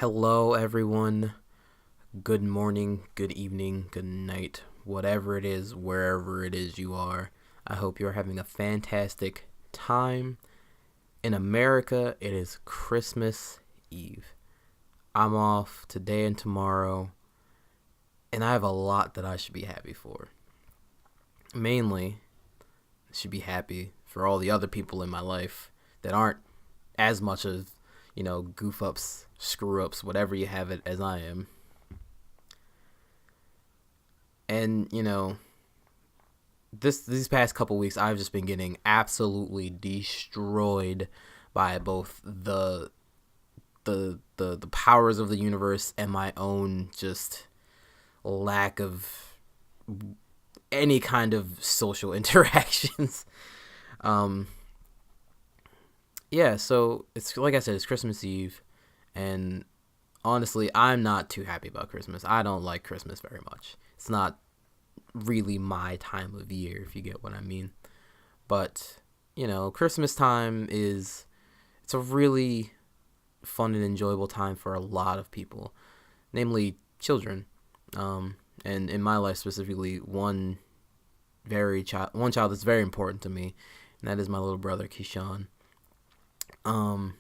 Hello, everyone. Good morning, good evening, good night, whatever it is, wherever it is you are. I hope you're having a fantastic time. In America, it is Christmas Eve. I'm off today and tomorrow, and I have a lot that I should be happy for. Mainly, I should be happy for all the other people in my life that aren't as much as, goof ups, screw ups, whatever you have it as I am. And, these past couple weeks I've just been getting absolutely destroyed by both the powers of the universe and my own just lack of any kind of social interactions. um yeah, so it's like I said, it's Christmas Eve, and honestly, I'm not too happy about Christmas. I don't like Christmas very much. It's not really my time of year, if you get what I mean. But, Christmas time it's a really fun and enjoyable time for a lot of people, namely children. And in my life specifically, one child that's very important to me, and that is my little brother Keyshawn. Um,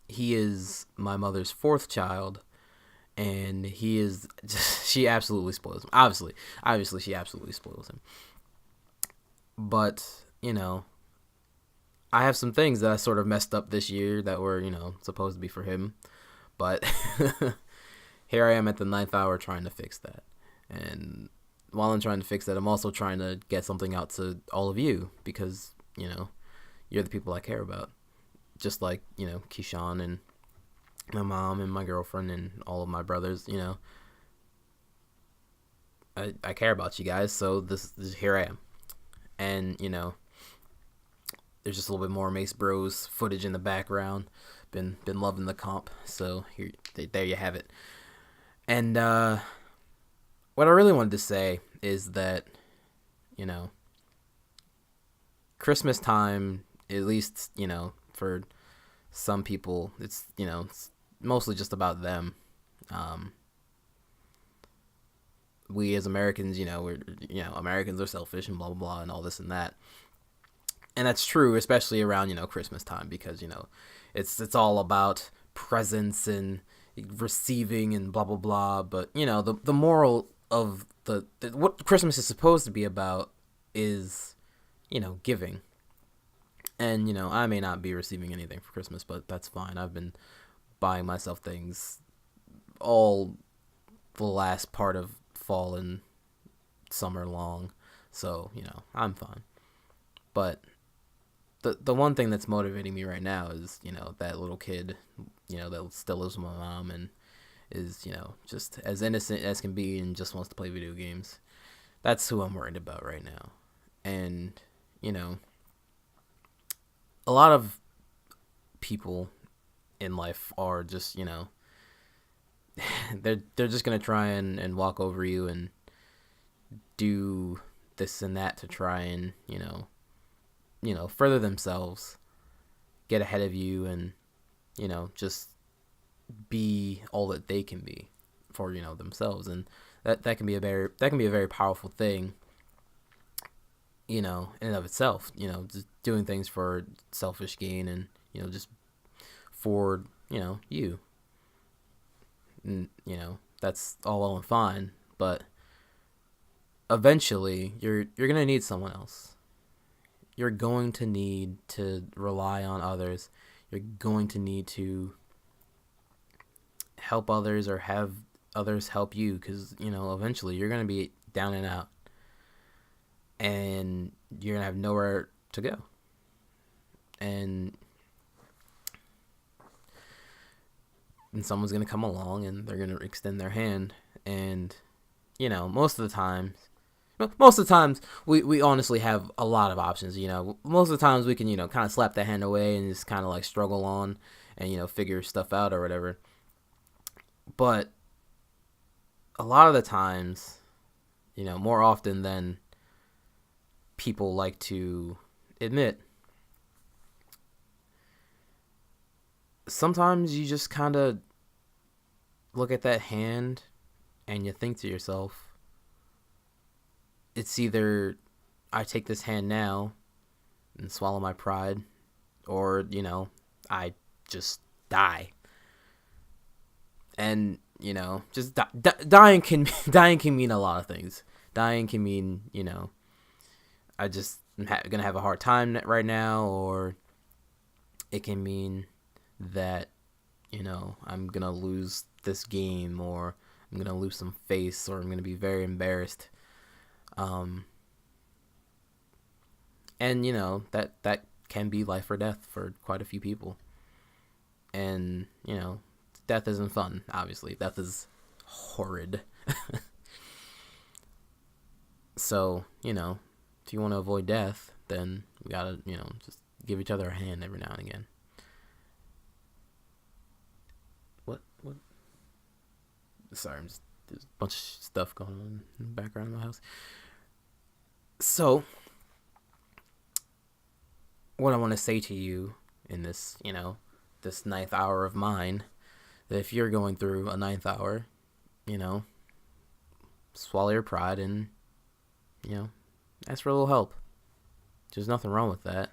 he is my mother's fourth child, and he is she absolutely spoils him. Obviously, she absolutely spoils him. But I have some things that I sort of messed up this year that were supposed to be for him, but here I am at the ninth hour trying to fix that. And while I'm trying to fix that, I'm also trying to get something out to all of you because you're the people I care about, just like Keyshawn and my mom and my girlfriend and all of my brothers. I care about you guys, so this here I am. And there's just a little bit more Mace Bros footage in the background. Been loving the comp, so there you have it. And what I really wanted to say is that Christmas time, at least for some people, it's mostly just about them. We as Americans, Americans are selfish and blah blah blah and all this and that, and that's true, especially around Christmas time, because it's all about presents and receiving and blah blah blah. But the moral of the what Christmas is supposed to be about is giving. And I may not be receiving anything for Christmas, but that's fine. I've been buying myself things all the last part of fall and summer long, so I'm fine. But the one thing that's motivating me right now is that little kid that still lives with my mom and is just as innocent as can be and just wants to play video games. That's who I'm worried about right now. And a lot of people in life are just they're just gonna try and walk over you and do this and that to try and further themselves, get ahead of you, and just be all that they can be for themselves. And that can be a very powerful thing in and of itself. Just doing things for selfish gain and just for you. And that's all well and fine, but eventually you're gonna need someone else. You're going to need to rely on others. You're going to need to help others or have others help you, because eventually you're gonna be down and out, and you're gonna have nowhere to go. And someone's gonna come along and they're gonna extend their hand. And most of the times we honestly have a lot of options. Most of the times we can kind of slap that hand away and just kind of like struggle on and figure stuff out or whatever. But a lot of the times, more often than people like to admit, sometimes you just kind of look at that hand and you think to yourself, it's either I take this hand now and swallow my pride, or, I just die. And, just dying can dying can mean a lot of things. Dying can mean, I just am gonna have a hard time right now, or it can mean that, I'm gonna lose this game, or I'm gonna lose some face, or I'm gonna be very embarrassed. And that can be life or death for quite a few people. And death isn't fun. Obviously, death is horrid. So if you want to avoid death, then we gotta just give each other a hand every now and again. What? Sorry, there's a bunch of stuff going on in the background of my house. So, what I want to say to you in this, this ninth hour of mine, that if you're going through a ninth hour, swallow your pride and, ask for a little help. There's nothing wrong with that.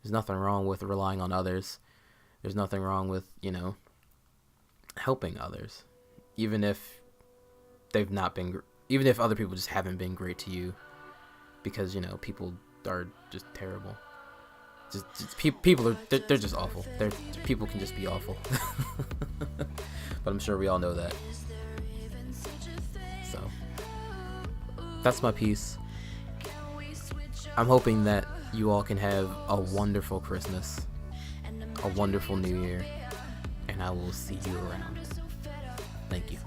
There's nothing wrong with relying on others. There's nothing wrong with, helping others. Even if they've not been, even if other people just haven't been great to you, because, people are just terrible. Just people are, they're just awful. People can just be awful. But I'm sure we all know that. So, that's my piece. I'm hoping that you all can have a wonderful Christmas, a wonderful New Year, and I will see you around. Thank you.